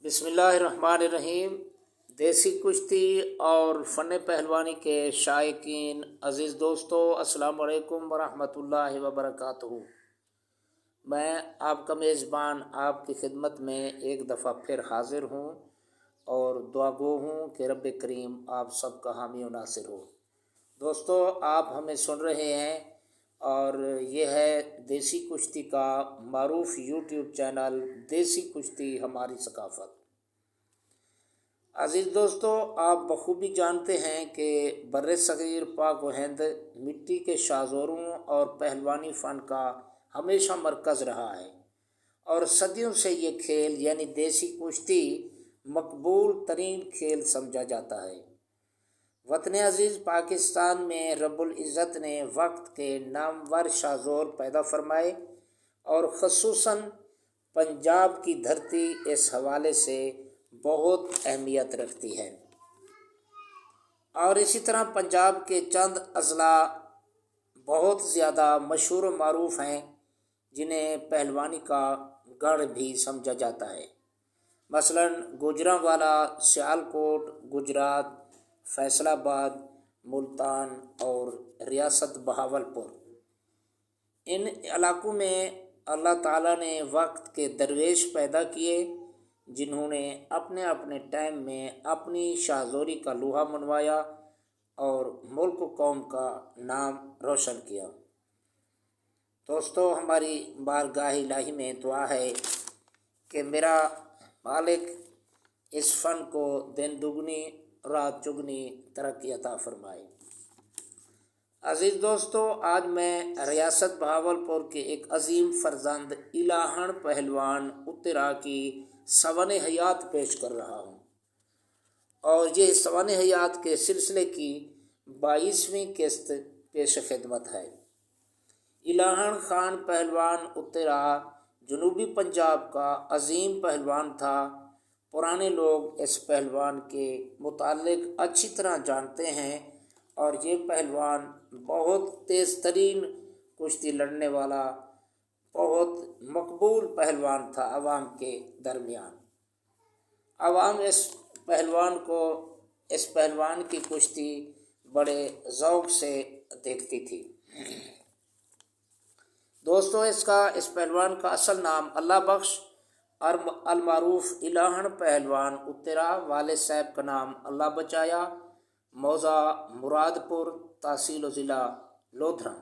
بسم اللہ الرحمن الرحیم۔ دیسی کشتی اور فن پہلوانی کے شائقین عزیز دوستو، السلام علیکم ورحمۃ اللہ وبرکاتہ۔ میں آپ کا میزبان آپ کی خدمت میں ایک دفعہ پھر حاضر ہوں اور دعا گو ہوں کہ رب کریم آپ سب کا حامی و ناصر ہو۔ دوستو، آپ ہمیں سن رہے ہیں اور یہ ہے دیسی کشتی کا معروف یوٹیوب چینل دیسی کشتی ہماری ثقافت۔ عزیز دوستو، آپ بخوبی جانتے ہیں کہ بر صغیر پاک و ہند مٹی کے شاہزوروں اور پہلوانی فن کا ہمیشہ مرکز رہا ہے، اور صدیوں سے یہ کھیل یعنی دیسی کشتی مقبول ترین کھیل سمجھا جاتا ہے۔ وطن عزیز پاکستان میں رب العزت نے وقت کے نامور شاہزور پیدا فرمائے، اور خصوصاً پنجاب کی دھرتی اس حوالے سے بہت اہمیت رکھتی ہے، اور اسی طرح پنجاب کے چند اضلاع بہت زیادہ مشہور و معروف ہیں جنہیں پہلوانی کا گڑھ بھی سمجھا جاتا ہے۔ مثلاً گوجرانوالا، سیالکوٹ گجرات، فیصل آباد ملتان اور ریاست بہاولپور۔ ان علاقوں میں اللہ تعالیٰ نے وقت کے درویش پیدا کیے جنہوں نے اپنے اپنے ٹائم میں اپنی شاہزوری کا لوہا منوایا اور ملک و قوم کا نام روشن کیا۔ دوستو، ہماری بارگاہ الہی میں دعا ہے کہ میرا مالک اس فن کو دن دگنی رات چگنی ترقی عطا فرمائے۔ عزیز دوستو، آج میں ریاست بہاولپور کے ایک عظیم فرزند الہن پہلوان اترا کی سوانح حیات پیش کر رہا ہوں، اور یہ سوانح حیات کے سلسلے کی 22ویں قسط پیش خدمت ہے۔ الہن خان پہلوان اترا جنوبی پنجاب کا عظیم پہلوان تھا۔ پرانے لوگ اس پہلوان کے متعلق اچھی طرح جانتے ہیں، اور یہ پہلوان بہت تیز ترین کشتی لڑنے والا بہت مقبول پہلوان تھا عوام کے درمیان۔ عوام اس پہلوان کی کشتی بڑے ذوق سے دیکھتی تھی۔ دوستو، اس پہلوان کا اصل نام اللہ بخش المعروف الہن پہلوان اترا، والد صاحب کا نام اللہ بچایا، موضع مراد پور، تحصیل و ضلع لودھرا،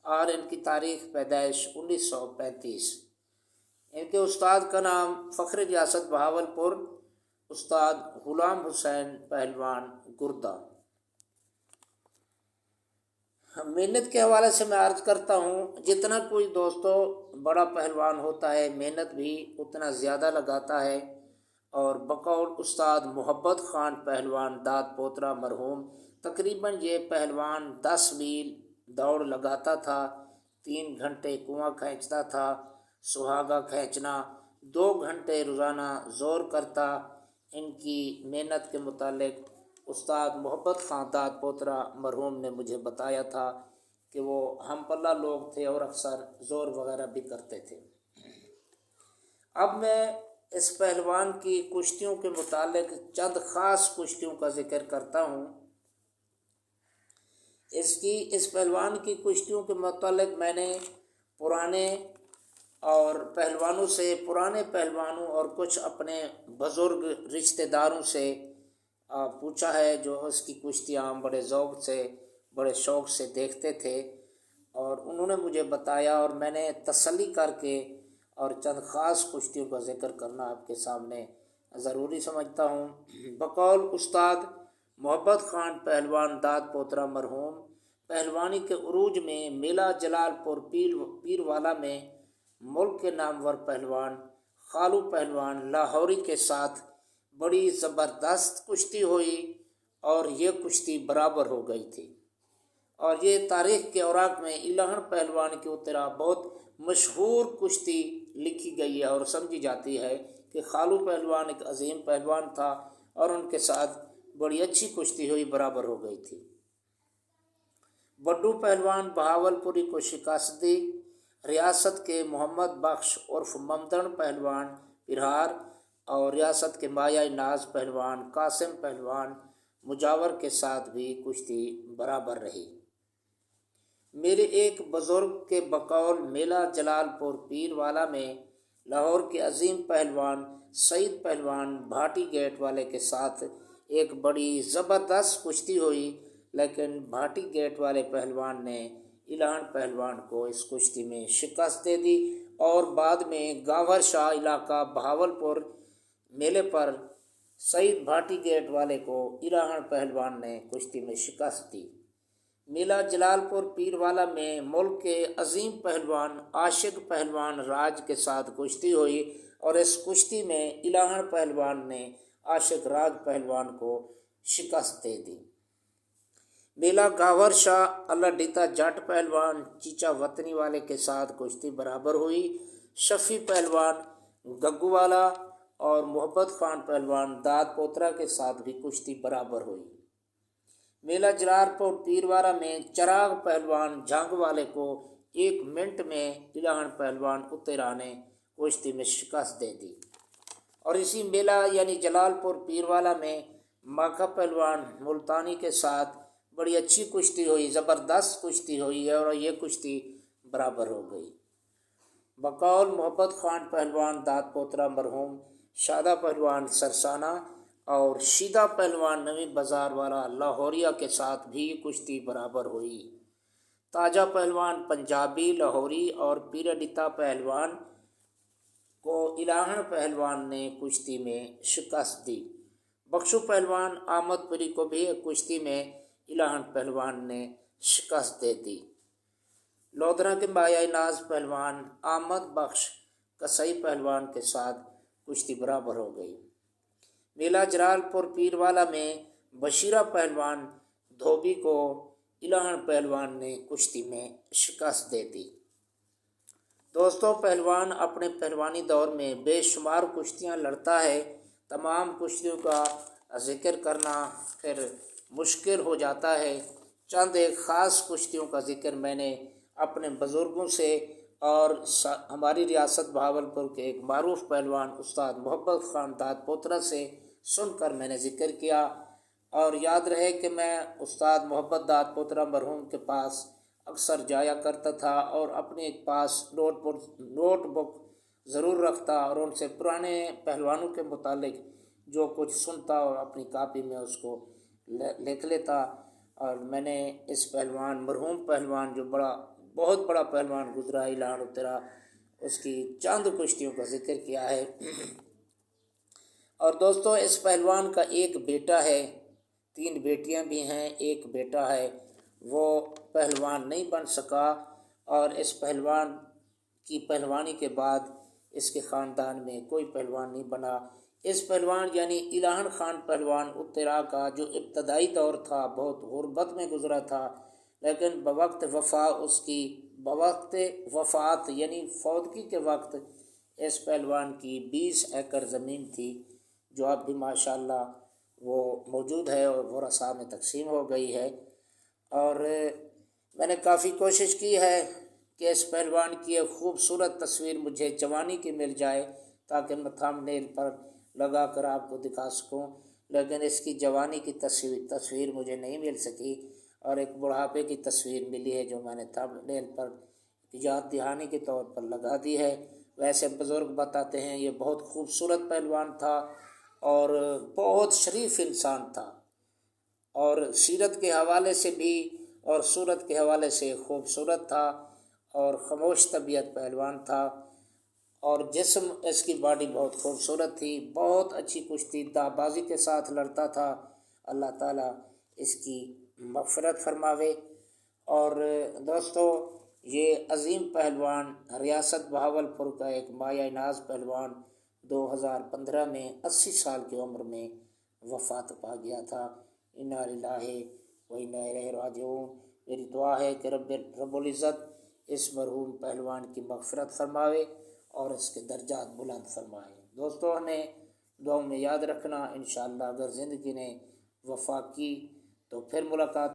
اور ان کی تاریخ پیدائش 1935۔ ان کے استاد کا نام فخر ریاست بہاولپور استاد غلام حسین پہلوان گردہ۔ محنت کے حوالے سے میں عرض کرتا ہوں، جتنا کوئی دوستو بڑا پہلوان ہوتا ہے محنت بھی اتنا زیادہ لگاتا ہے، اور بقول استاد محبت خان پہلوان داد پوترا مرحوم تقریباً یہ پہلوان 10 میل دوڑ لگاتا تھا، 3 گھنٹے کنواں کھینچتا تھا، سہاگا کھینچنا 2 گھنٹے روزانہ زور کرتا۔ ان کی محنت کے متعلق استاد محبت خان داد پوترا مرحوم نے مجھے بتایا تھا کہ وہ ہم پلہ لوگ تھے اور اکثر زور وغیرہ بھی کرتے تھے۔ اب میں اس پہلوان کی کشتیوں کے متعلق چند خاص کشتیوں کا ذکر کرتا ہوں۔ اس پہلوان کی کشتیوں کے متعلق میں نے پرانے پہلوانوں اور کچھ اپنے بزرگ رشتہ داروں سے پوچھا ہے، جو اس کی کشتیاں بڑے ذوق سے بڑے شوق سے دیکھتے تھے، اور انہوں نے مجھے بتایا، اور میں نے تسلی کر کے اور چند خاص کشتیوں کا ذکر کرنا آپ کے سامنے ضروری سمجھتا ہوں۔ بقول استاد محبت خان پہلوان داد پوترا مرحوم، پہلوانی کے عروج میں میلہ جلال پور پیروالا میں ملک کے نامور پہلوان خالو پہلوان لاہوری کے ساتھ بڑی زبردست کشتی ہوئی، اور یہ کشتی برابر ہو گئی تھی، اور یہ تاریخ کے اوراق میں الہن پہلوان کی اترا بہت مشہور کشتی لکھی گئی ہے، اور سمجھی جاتی ہے کہ خالو پہلوان ایک عظیم پہلوان تھا، اور ان کے ساتھ بڑی اچھی کشتی ہوئی، برابر ہو گئی تھی۔ بڈو پہلوان بہاولپوری کو شکست دی۔ ریاست کے محمد بخش عرف ممدن پہلوان پرہار اور ریاست کے مایہ ناز پہلوان قاسم پہلوان مجاور کے ساتھ بھی کشتی برابر رہی۔ میرے ایک بزرگ کے بقول میلہ جلال پور پیر والا میں لاہور کے عظیم پہلوان سعید پہلوان بھاٹی گیٹ والے کے ساتھ ایک بڑی زبردست کشتی ہوئی، لیکن بھاٹی گیٹ والے پہلوان نے الہن پہلوان کو اس کشتی میں شکست دے دی اور بعد میں گاور شاہ علاقہ بہاولپور میلے پر سعید بھاٹی گیٹ والے کو الہن پہلوان نے کشتی میں شکست دی۔ میلہ جلال پور پیر والا میں ملک کے عظیم پہلوان عاشق پہلوان راج کے ساتھ کشتی ہوئی اور اس کشتی میں الہن پہلوان نے عاشق راج پہلوان کو شکست دے دی۔ میلہ گاور شاہ اللہ ڈیتا جٹ پہلوان چیچا وطنی والے کے ساتھ کشتی برابر ہوئی۔ شفیع پہلوان گگو والا اور محبت خان پہلوان داد پوترا کے ساتھ بھی کشتی برابر ہوئی۔ میلہ جلال پور پیر والا میں چراغ پہلوان جھنگ والے کو 1 منٹ میں الہن پہلوان اترا نے کشتی میں شکست دے دی۔ اور اسی میلہ یعنی جلال پور پیر والا میں ماکھا پہلوان ملتانی کے ساتھ بڑی اچھی کشتی ہوئی، زبردست کشتی ہوئی اور یہ کشتی برابر ہو گئی۔ بقول محبت خان پہلوان داد پوترا مرحوم شادہ پہلوان سرسانہ اور شیدہ پہلوان نوی بازار والا لاہوریہ کے ساتھ بھی کشتی برابر ہوئی۔ تاجہ پہلوان پنجابی لاہوری اور پیرڈیتا پہلوان کو الہن پہلوان نے کشتی میں شکست دی۔ بخشو پہلوان احمد پوری کو بھی ایک کشتی میں الہن پہلوان نے شکست دے دی۔ لودھرا کے مایہ ناز پہلوان احمد بخش کسائی پہلوان کے ساتھ کشتی برابر ہو گئی۔ میلہ جلال پور پیر والا میں بشیرہ پہلوان دھوبی کو الہن پہلوان نے کشتی میں شکست دے دی۔ دوستوں، پہلوان اپنے پہلوانی دور میں بے شمار کشتیاں لڑتا ہے۔ تمام کشتیوں کا ذکر کرنا پھر مشکل ہو جاتا ہے۔ چند ایک خاص کشتیوں کا ذکر میں نے اپنے بزرگوں سے اور ہماری ریاست بہاولپور کے ایک معروف پہلوان استاد محبت خان داد پوترا سے سن کر میں نے ذکر کیا۔ اور یاد رہے کہ میں استاد محبت داد پوترا مرحوم کے پاس اکثر جایا کرتا تھا اور اپنے پاس نوٹ بک ضرور رکھتا اور ان سے پرانے پہلوانوں کے متعلق جو کچھ سنتا اور اپنی کاپی میں اس کو لکھ لیتا۔ اور میں نے اس پہلوان مرحوم پہلوان جو بہت بڑا پہلوان گزرا الہن اترا، اس کی چند کشتیوں کا ذکر کیا ہے۔ اور دوستوں، اس پہلوان کا ایک بیٹا ہے، 3 بیٹیاں بھی ہیں، ایک بیٹا ہے، وہ پہلوان نہیں بن سکا اور اس پہلوان کی پہلوانی کے بعد اس کے خاندان میں کوئی پہلوان نہیں بنا۔ اس پہلوان یعنی الہن خان پہلوان اترا کا جو ابتدائی دور تھا بہت غربت میں گزرا تھا، لیکن بوقت وفات یعنی فوتگی کے وقت اس پہلوان کی 20 ایکڑ زمین تھی، جو اب بھی ماشاءاللہ وہ موجود ہے اور ورثاء میں تقسیم ہو گئی ہے۔ اور میں نے کافی کوشش کی ہے کہ اس پہلوان کی ایک خوبصورت تصویر مجھے جوانی کی مل جائے تاکہ میں تھمب نیل پر لگا کر آپ کو دکھا سکوں، لیکن اس کی جوانی کی تصویر مجھے نہیں مل سکی اور ایک بڑھاپے کی تصویر ملی ہے جو میں نے تھمب نیل پر یاد دہانی کے طور پر لگا دی ہے۔ ویسے بزرگ بتاتے ہیں یہ بہت خوبصورت پہلوان تھا اور بہت شریف انسان تھا، اور سیرت کے حوالے سے بھی اور صورت کے حوالے سے خوبصورت تھا اور خاموش طبیعت پہلوان تھا، اور جسم اس کی باڈی بہت خوبصورت تھی، بہت اچھی کشتی بازی کے ساتھ لڑتا تھا۔ اللہ تعالیٰ اس کی مغفرت فرماوے۔ اور دوستو، یہ عظیم پہلوان ریاست بہاولپور کا ایک مایہ ناز پہلوان 2015 میں 80 سال کی عمر میں وفات پا گیا تھا۔ انا للہ و انا الیہ راجعون۔ میری دعا ہے کہ رب العزت اس مرحوم پہلوان کی مغفرت فرماوے اور اس کے درجات بلند فرمائے۔ دوستوں، ہمیں دعاؤں میں یاد رکھنا، انشاءاللہ اگر زندگی نے وفا کی تو پھر ملاقات